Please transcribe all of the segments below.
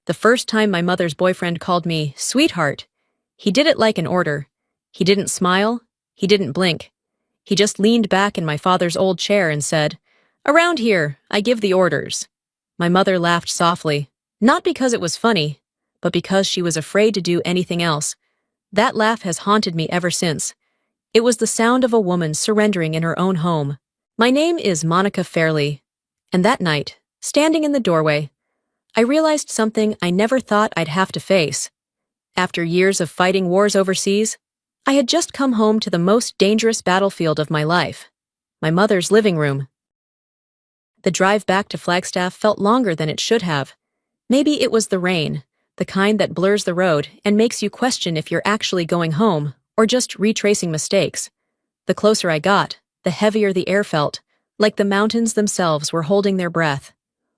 The first time my mother's boyfriend called me sweetheart, he did it like an order. He didn't smile. He didn't blink. He just leaned back in my father's old chair and said, "Around here, I give the orders." My mother laughed softly, not because it was funny, but because she was afraid to do anything else. That laugh has haunted me ever since. It was the sound of a woman surrendering in her own home. My name is Monica Fairley, and that night, standing in the doorway, I realized something I never thought I'd have to face. After years of fighting wars overseas, I had just come home to the most dangerous battlefield of my life, my mother's living room. The drive back to Flagstaff felt longer than it should have. Maybe it was the rain, the kind that blurs the road and makes you question if you're actually going home or just retracing mistakes. The closer I got, the heavier the air felt, like the mountains themselves were holding their breath.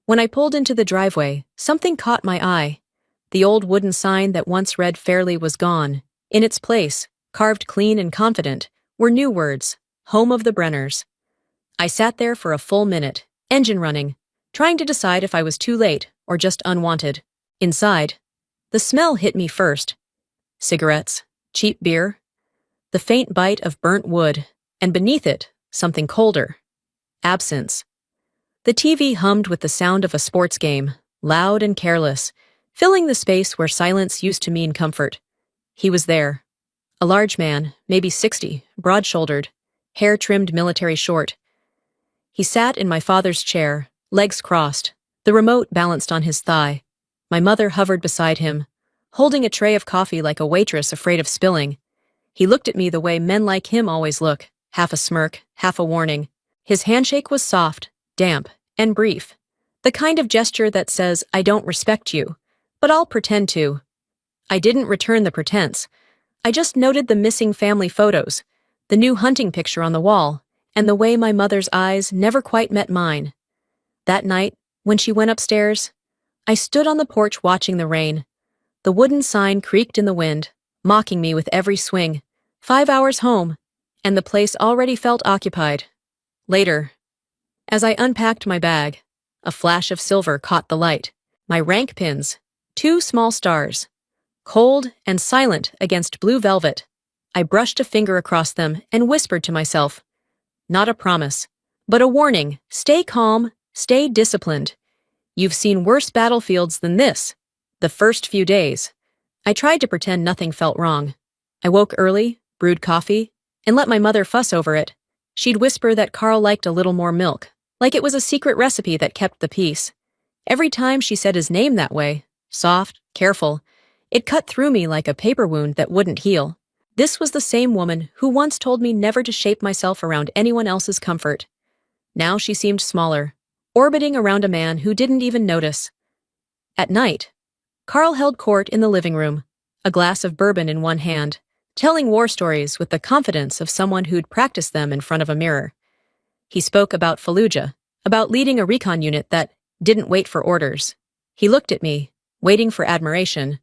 When I pulled into the driveway, something caught my eye. The old wooden sign that once read Fairley was gone. In its place, carved clean and confident, were new words, Home of the Brenners. I sat there for a full minute, engine running, trying to decide if I was too late or just unwanted. Inside, the smell hit me first. Cigarettes, cheap beer, the faint bite of burnt wood, and beneath it, something colder. Absence. The TV hummed with the sound of a sports game, loud and careless, filling the space where silence used to mean comfort. He was there. A large man, maybe 60, broad-shouldered, hair trimmed military short. He sat in my father's chair, legs crossed, the remote balanced on his thigh. My mother hovered beside him, holding a tray of coffee like a waitress afraid of spilling. He looked at me the way men like him always look, half a smirk, half a warning. His handshake was soft, damp, and brief. The kind of gesture that says, "I don't respect you, but I'll pretend to." I didn't return the pretense. I just noted the missing family photos, the new hunting picture on the wall, and the way my mother's eyes never quite met mine. That night, when she went upstairs, I stood on the porch watching the rain. The wooden sign creaked in the wind, mocking me with every swing. 5 hours home, and the place already felt occupied. Later, as I unpacked my bag, a flash of silver caught the light. My rank pins, 2 small stars, cold and silent against blue velvet. I brushed a finger across them and whispered to myself, not a promise, but a warning. Stay calm, stay disciplined. You've seen worse battlefields than this. The first few days, I tried to pretend nothing felt wrong. I woke early, brewed coffee, and let my mother fuss over it. She'd whisper that Carl liked a little more milk, like it was a secret recipe that kept the peace. Every time she said his name that way, soft, careful, it cut through me like a paper wound that wouldn't heal. This was the same woman who once told me never to shape myself around anyone else's comfort. Now she seemed smaller, orbiting around a man who didn't even notice. At night, Carl held court in the living room, a glass of bourbon in one hand, telling war stories with the confidence of someone who'd practiced them in front of a mirror. He spoke about Fallujah, about leading a recon unit that didn't wait for orders. He looked at me, waiting for admiration.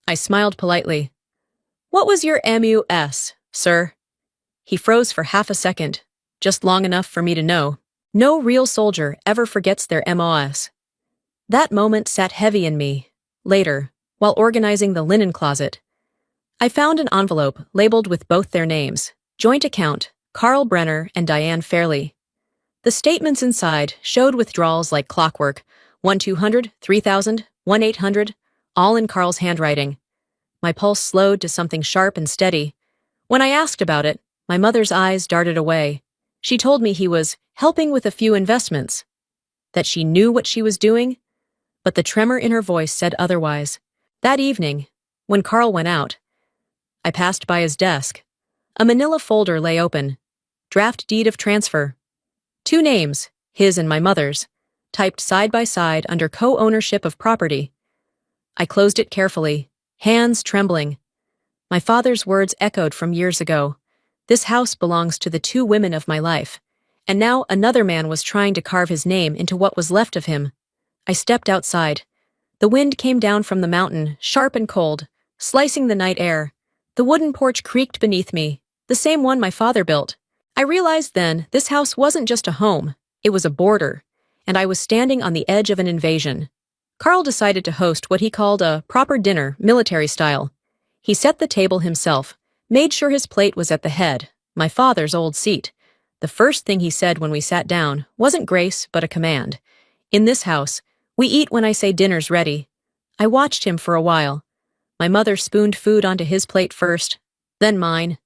I smiled politely. "What was your MUS, sir?" He froze for half a second, just long enough for me to know. No real soldier ever forgets their MOS. That moment sat heavy in me. Later, while organizing the linen closet, I found an envelope labeled with both their names, joint account, Carl Brenner and Diane Fairley. The statements inside showed withdrawals like clockwork, 1-200, 3,000, 1-800, all in Carl's handwriting. My pulse slowed to something sharp and steady. When I asked about it, my mother's eyes darted away. She told me he was helping with a few investments, that she knew what she was doing, but the tremor in her voice said otherwise. That evening, when Carl went out, I passed by his desk. A manila folder lay open. Draft deed of transfer. 2 names, his and my mother's, typed side by side under co-ownership of property. I closed it carefully, hands trembling. My father's words echoed from years ago. This house belongs to the 2 women of my life, and now another man was trying to carve his name into what was left of him. I stepped outside. The wind came down from the mountain, sharp and cold, slicing the night air. The wooden porch creaked beneath me, the same one my father built. I realized then this house wasn't just a home, it was a border, and I was standing on the edge of an invasion. Carl decided to host what he called a proper dinner, military style. He set the table himself, made sure his plate was at the head, my father's old seat. The first thing he said when we sat down wasn't grace, but a command. In this house, we eat when I say dinner's ready. I watched him for a while. My mother spooned food onto his plate first, then mine.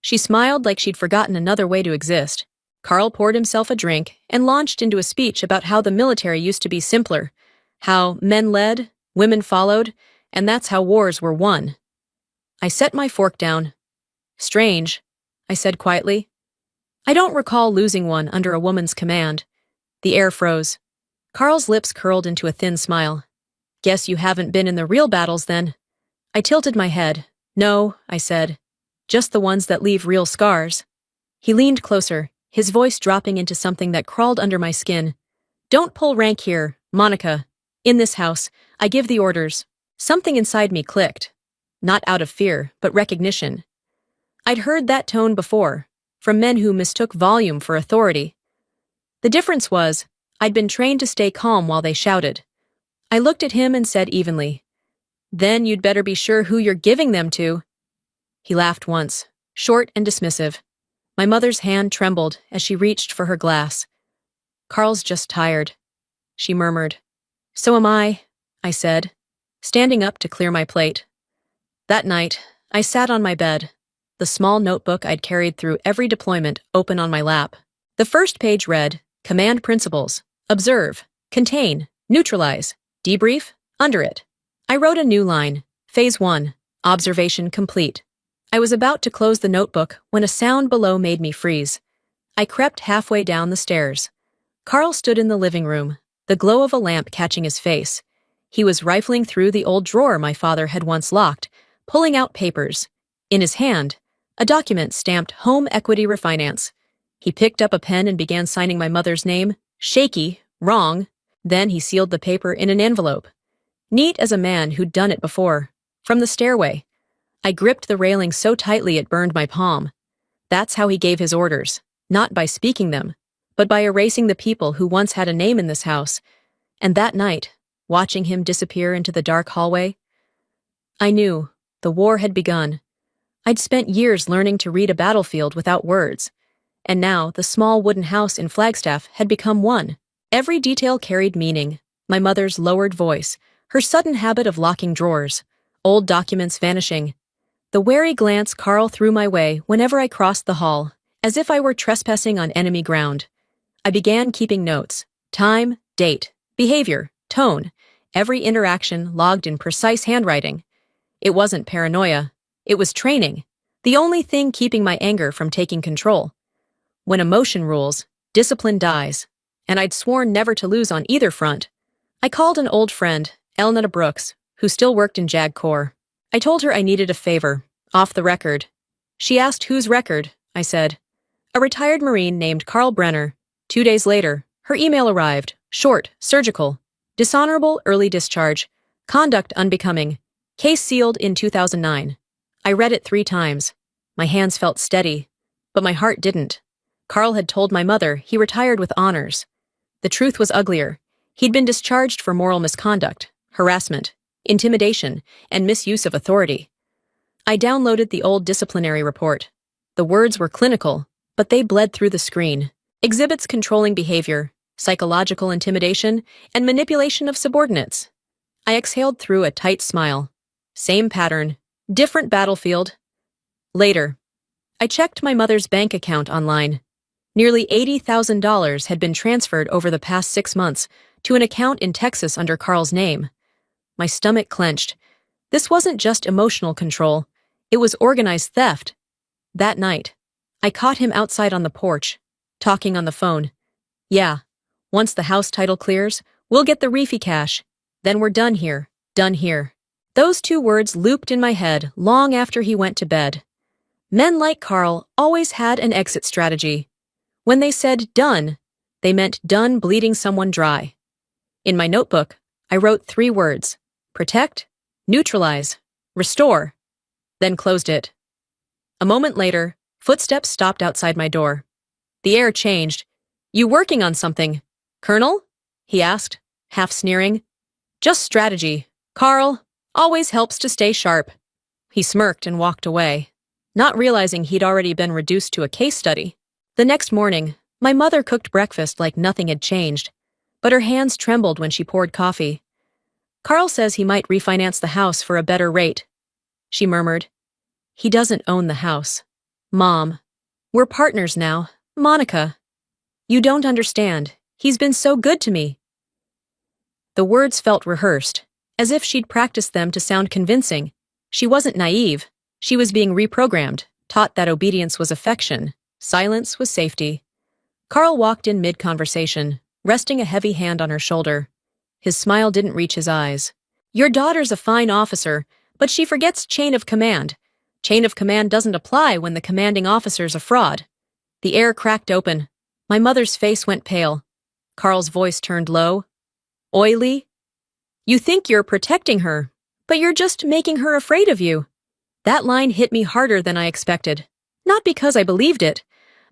She smiled like she'd forgotten another way to exist. Carl poured himself a drink and launched into a speech about how the military used to be simpler, how men led, women followed, and that's how wars were won. I set my fork down. Strange, I said quietly. I don't recall losing one under a woman's command. The air froze. Carl's lips curled into a thin smile. Guess you haven't been in the real battles then. I tilted my head. No, I said. Just the ones that leave real scars. He leaned closer, his voice dropping into something that crawled under my skin. Don't pull rank here, Monica. In this house, I give the orders. Something inside me clicked. Not out of fear, but recognition. I'd heard that tone before, from men who mistook volume for authority. The difference was, I'd been trained to stay calm while they shouted. I looked at him and said evenly, Then you'd better be sure who you're giving them to. He laughed once, short and dismissive. My mother's hand trembled as she reached for her glass. Carl's just tired, she murmured. So am I said, standing up to clear my plate. That night, I sat on my bed, the small notebook I'd carried through every deployment open on my lap. The first page read, Command Principles, Observe, Contain, Neutralize, Debrief, under it. I wrote a new line, Phase 1, Observation Complete. I was about to close the notebook when a sound below made me freeze. I crept halfway down the stairs. Carl stood in the living room, the glow of a lamp catching his face. He was rifling through the old drawer my father had once locked, pulling out papers. In his hand, a document stamped Home Equity Refinance. He picked up a pen and began signing my mother's name, shaky, wrong. Then he sealed the paper in an envelope. Neat as a man who'd done it before. From the stairway. I gripped the railing so tightly it burned my palm. That's how he gave his orders, not by speaking them, but by erasing the people who once had a name in this house. And that night, watching him disappear into the dark hallway, I knew the war had begun. I'd spent years learning to read a battlefield without words, and now the small wooden house in Flagstaff had become one. Every detail carried meaning. My mother's lowered voice, her sudden habit of locking drawers, old documents vanishing, the wary glance Carl threw my way whenever I crossed the hall, as if I were trespassing on enemy ground. I began keeping notes, time, date, behavior, tone, every interaction logged in precise handwriting. It wasn't paranoia. It was training, the only thing keeping my anger from taking control. When emotion rules, discipline dies, and I'd sworn never to lose on either front. I called an old friend, Elnetta Brooks, who still worked in JAG Corps. I told her I needed a favor, off the record. She asked whose record, I said. A retired Marine named Carl Brenner. 2 days later, her email arrived, short, surgical, dishonorable early discharge, conduct unbecoming, case sealed in 2009. I read it 3 times. My hands felt steady, but my heart didn't. Carl had told my mother he retired with honors. The truth was uglier. He'd been discharged for moral misconduct, harassment, intimidation, and misuse of authority. I downloaded the old disciplinary report. The words were clinical, but they bled through the screen. Exhibits controlling behavior, psychological intimidation, and manipulation of subordinates. I exhaled through a tight smile. Same pattern, different battlefield. Later, I checked my mother's bank account online. Nearly $80,000 had been transferred over the past 6 months to an account in Texas under Carl's name. My stomach clenched. This wasn't just emotional control. It was organized theft. That night, I caught him outside on the porch, talking on the phone. Yeah, once the house title clears, we'll get the reefy cash. Then we're done here, done here. Those 2 words looped in my head long after he went to bed. Men like Carl always had an exit strategy. When they said done, they meant done bleeding someone dry. In my notebook, I wrote 3 words, protect, neutralize, restore, then closed it. A moment later, footsteps stopped outside my door. The air changed. You working on something, Colonel? He asked, half sneering. Just strategy. Carl always helps to stay sharp. He smirked and walked away, not realizing he'd already been reduced to a case study. The next morning, my mother cooked breakfast like nothing had changed, but her hands trembled when she poured coffee. Carl says he might refinance the house for a better rate, she murmured. He doesn't own the house. Mom, we're partners now. Monica. You don't understand. He's been so good to me. The words felt rehearsed, as if she'd practiced them to sound convincing. She wasn't naive. She was being reprogrammed, taught that obedience was affection, silence was safety. Carl walked in mid-conversation, resting a heavy hand on her shoulder. His smile didn't reach his eyes. Your daughter's a fine officer, but she forgets chain of command. Chain of command doesn't apply when the commanding officer's a fraud. The air cracked open. My mother's face went pale. Carl's voice turned low. Oily? You think you're protecting her, but you're just making her afraid of you. That line hit me harder than I expected. Not because I believed it,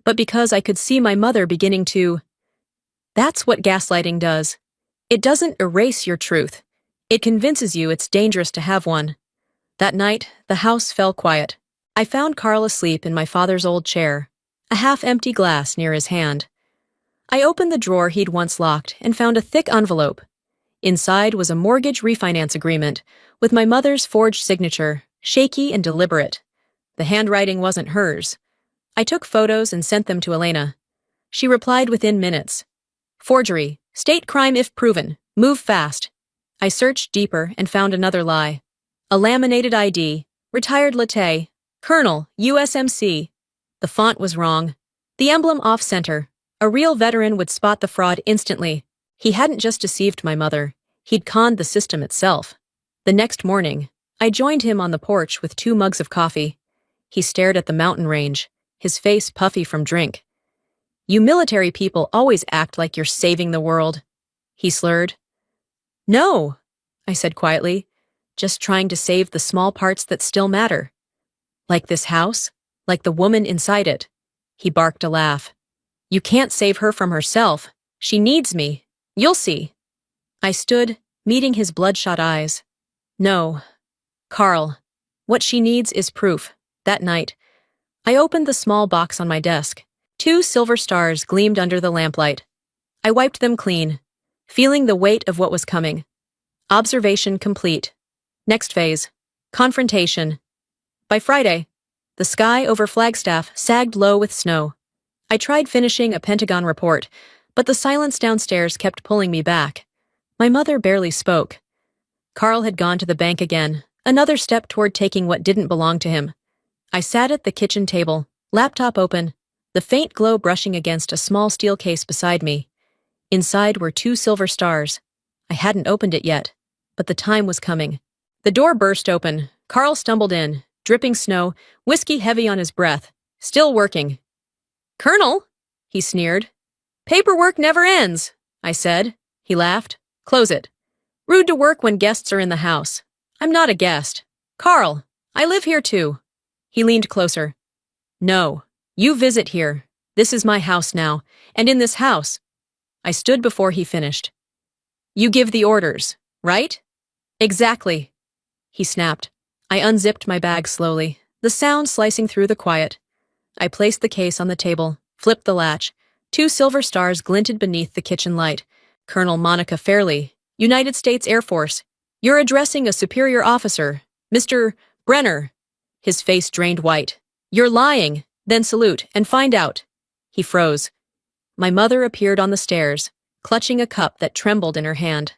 but because I could see my mother beginning to. That's what gaslighting does. It doesn't erase your truth. It convinces you it's dangerous to have one. That night, the house fell quiet. I found Carl asleep in my father's old chair, a half-empty glass near his hand. I opened the drawer he'd once locked and found a thick envelope. Inside was a mortgage refinance agreement with my mother's forged signature, shaky and deliberate. The handwriting wasn't hers. I took photos and sent them to Elena. She replied within minutes. Forgery. State crime if proven. Move fast. I searched deeper and found another lie. A laminated ID. Retired latte. Colonel, USMC. The font was wrong. The emblem off-center. A real veteran would spot the fraud instantly. He hadn't just deceived my mother. He'd conned the system itself. The next morning, I joined him on the porch with 2 mugs of coffee. He stared at the mountain range, his face puffy from drink. You military people always act like you're saving the world, he slurred. No, I said quietly, just trying to save the small parts that still matter. Like this house, like the woman inside it. He barked a laugh. You can't save her from herself. She needs me. You'll see. I stood, meeting his bloodshot eyes. No. Carl, what she needs is proof. That night, I opened the small box on my desk. 2 silver stars gleamed under the lamplight. I wiped them clean, feeling the weight of what was coming. Observation complete. Next phase. Confrontation. By Friday, the sky over Flagstaff sagged low with snow. I tried finishing a Pentagon report, but the silence downstairs kept pulling me back. My mother barely spoke. Carl had gone to the bank again, another step toward taking what didn't belong to him. I sat at the kitchen table, laptop open, the faint glow brushing against a small steel case beside me. Inside were 2 silver stars. I hadn't opened it yet, but the time was coming. The door burst open. Carl stumbled in, dripping snow, whiskey heavy on his breath, still working. Colonel, he sneered. Paperwork never ends, I said. He laughed. Close it. Rude to work when guests are in the house. I'm not a guest. Carl, I live here too. He leaned closer. No, you visit here. This is my house now, and in this house. I stood before he finished. You give the orders, right? Exactly. He snapped. I unzipped my bag slowly, the sound slicing through the quiet. I placed the case on the table, flipped the latch. 2 silver stars glinted beneath the kitchen light. Colonel Monica Fairley, United States Air Force. You're addressing a superior officer, Mr. Brenner. His face drained white. You're lying, then salute and find out. He froze. My mother appeared on the stairs, clutching a cup that trembled in her hand.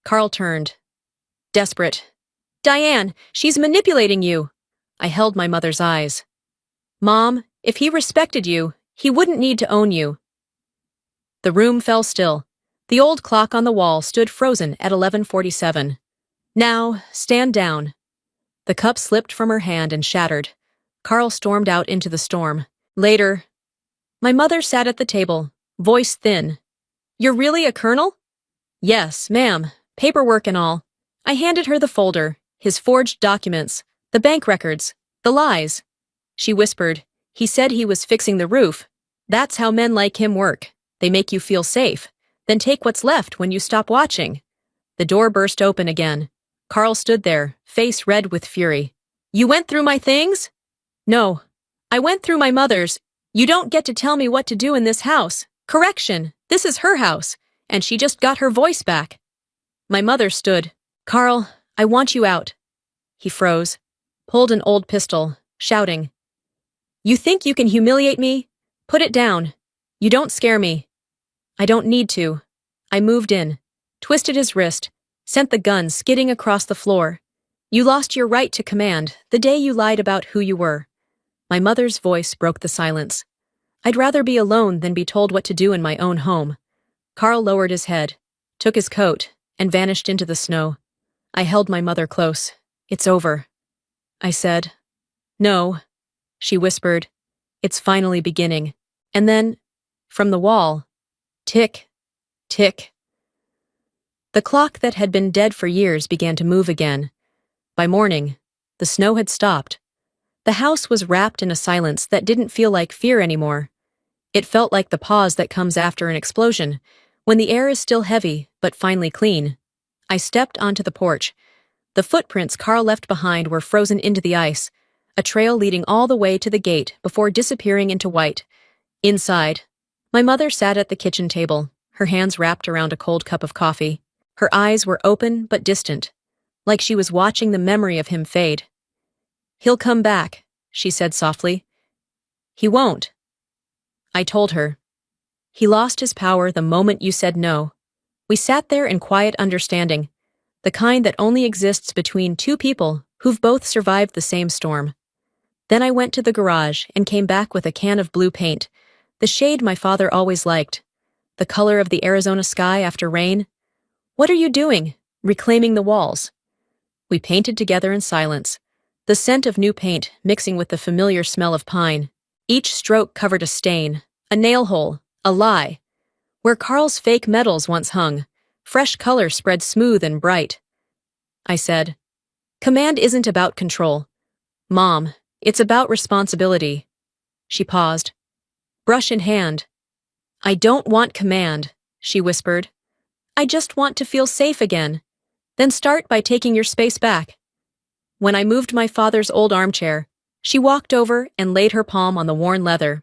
Carl turned. Desperate. Diane, she's manipulating you. I held my mother's eyes. Mom, if he respected you, he wouldn't need to own you. The room fell still. The old clock on the wall stood frozen at 11:47. Now, stand down. The cup slipped from her hand and shattered. Carl stormed out into the storm. Later, my mother sat at the table, voice thin. You're really a colonel? Yes, ma'am. Paperwork and all. I handed her the folder, his forged documents, the bank records, the lies. She whispered. He said he was fixing the roof. That's how men like him work. They make you feel safe, then take what's left when you stop watching. The door burst open again. Carl stood there, face red with fury. You went through my things? No. I went through my mother's. You don't get to tell me what to do in this house. Correction, this is her house, and she just got her voice back. My mother stood. Carl, I want you out. He froze, pulled an old pistol, shouting. You think you can humiliate me? Put it down. You don't scare me. I don't need to. I moved in, twisted his wrist, sent the gun skidding across the floor. You lost your right to command the day you lied about who you were. My mother's voice broke the silence. I'd rather be alone than be told what to do in my own home. Carl lowered his head, took his coat, and vanished into the snow. I held my mother close. It's over. I said. No, she whispered. It's finally beginning. And then, from the wall, tick, tick. The clock that had been dead for years began to move again. By morning, the snow had stopped. The house was wrapped in a silence that didn't feel like fear anymore. It felt like the pause that comes after an explosion, when the air is still heavy, but finally clean. I stepped onto the porch. The footprints Carl left behind were frozen into the ice, a trail leading all the way to the gate before disappearing into white. Inside, my mother sat at the kitchen table, her hands wrapped around a cold cup of coffee. Her eyes were open but distant, like she was watching the memory of him fade. He'll come back, she said softly. He won't. I told her. He lost his power the moment you said no. We sat there in quiet understanding, the kind that only exists between two people who've both survived the same storm. Then I went to the garage and came back with a can of blue paint, the shade my father always liked, the color of the Arizona sky after rain. What are you doing? Reclaiming the walls. We painted together in silence, the scent of new paint mixing with the familiar smell of pine. Each stroke covered a stain, a nail hole, a lie. Where Carl's fake medals once hung, fresh color spread smooth and bright. I said, Command isn't about control. Mom, it's about responsibility. She paused, brush in hand. I don't want command, she whispered. I just want to feel safe again. Then start by taking your space back. When I moved my father's old armchair, she walked over and laid her palm on the worn leather.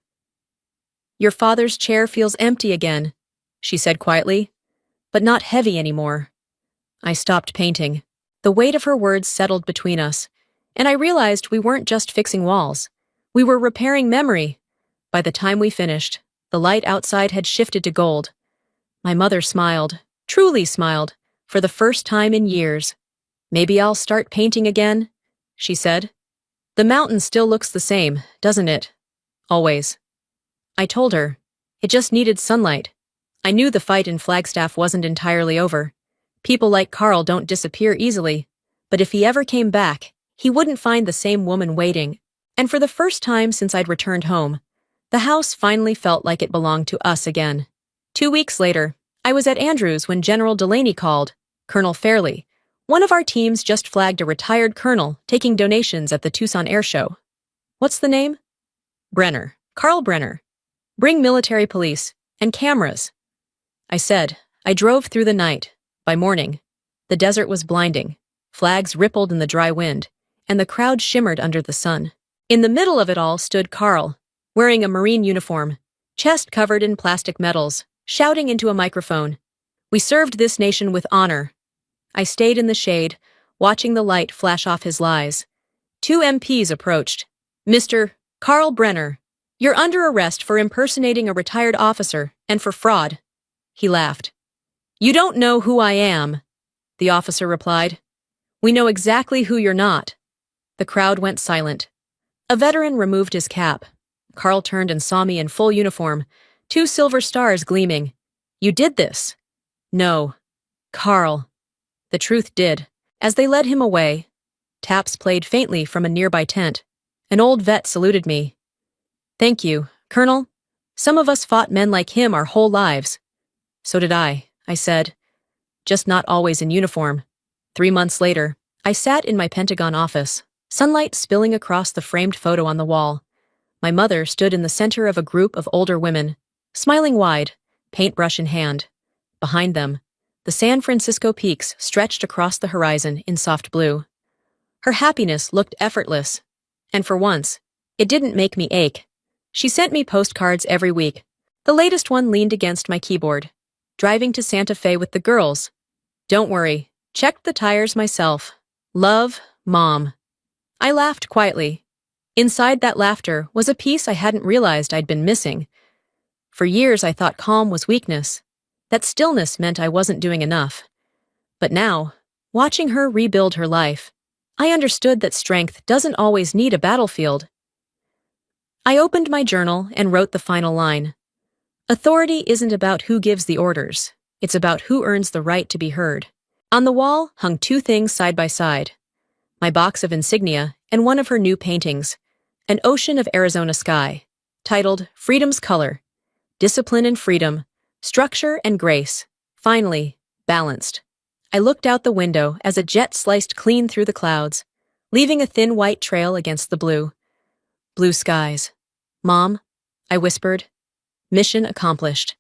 Your father's chair feels empty again, she said quietly, but not heavy anymore. I stopped painting. The weight of her words settled between us, and I realized we weren't just fixing walls. We were repairing memory. By the time we finished, the light outside had shifted to gold. My mother smiled, truly smiled, for the first time in years. Maybe I'll start painting again, she said. The mountain still looks the same, doesn't it? Always. I told her. It just needed sunlight. I knew the fight in Flagstaff wasn't entirely over. People like Carl don't disappear easily. But if he ever came back, he wouldn't find the same woman waiting. And for the first time since I'd returned home, the house finally felt like it belonged to us again. 2 weeks later, I was at Andrews when General Delaney called. Colonel Fairley. One of our teams just flagged a retired colonel taking donations at the Tucson Air Show. What's the name? Brenner. Carl Brenner. Bring military police and cameras. I said. I drove through the night. By morning, the desert was blinding. Flags rippled in the dry wind, and the crowd shimmered under the sun. In the middle of it all stood Carl, wearing a Marine uniform, chest covered in plastic medals, shouting into a microphone. We served this nation with honor. I stayed in the shade, watching the light flash off his lies. 2 MPs approached. Mr. Carl Brenner, you're under arrest for impersonating a retired officer and for fraud. He laughed. You don't know who I am, the officer replied. We know exactly who you're not. The crowd went silent. A veteran removed his cap. Carl turned and saw me in full uniform, 2 silver stars gleaming. You did this. No. Carl. The truth did. As they led him away, taps played faintly from a nearby tent. An old vet saluted me. Thank you, Colonel. Some of us fought men like him our whole lives. So did I said. Just not always in uniform. 3 months later, I sat in my Pentagon office, sunlight spilling across the framed photo on the wall. My mother stood in the center of a group of older women, smiling wide, paintbrush in hand. Behind them, The San Francisco peaks stretched across the horizon in soft blue. Her happiness looked effortless, and for once, it didn't make me ache. She sent me postcards every week. The latest one leaned against my keyboard. Driving to Santa Fe with the girls. Don't worry, checked the tires myself. Love, Mom. I laughed quietly. Inside that laughter was a piece I hadn't realized I'd been missing. For years I thought calm was weakness, that stillness meant I wasn't doing enough. But now, watching her rebuild her life, I understood that strength doesn't always need a battlefield. I opened my journal and wrote the final line. Authority isn't about who gives the orders, it's about who earns the right to be heard. On the wall hung two things side by side. My box of insignia and one of her new paintings, an ocean of Arizona sky, titled Freedom's Color, Discipline and Freedom, Structure and Grace, finally, balanced. I looked out the window as a jet sliced clean through the clouds, leaving a thin white trail against the blue. Blue skies. Mom, I whispered. Mission accomplished.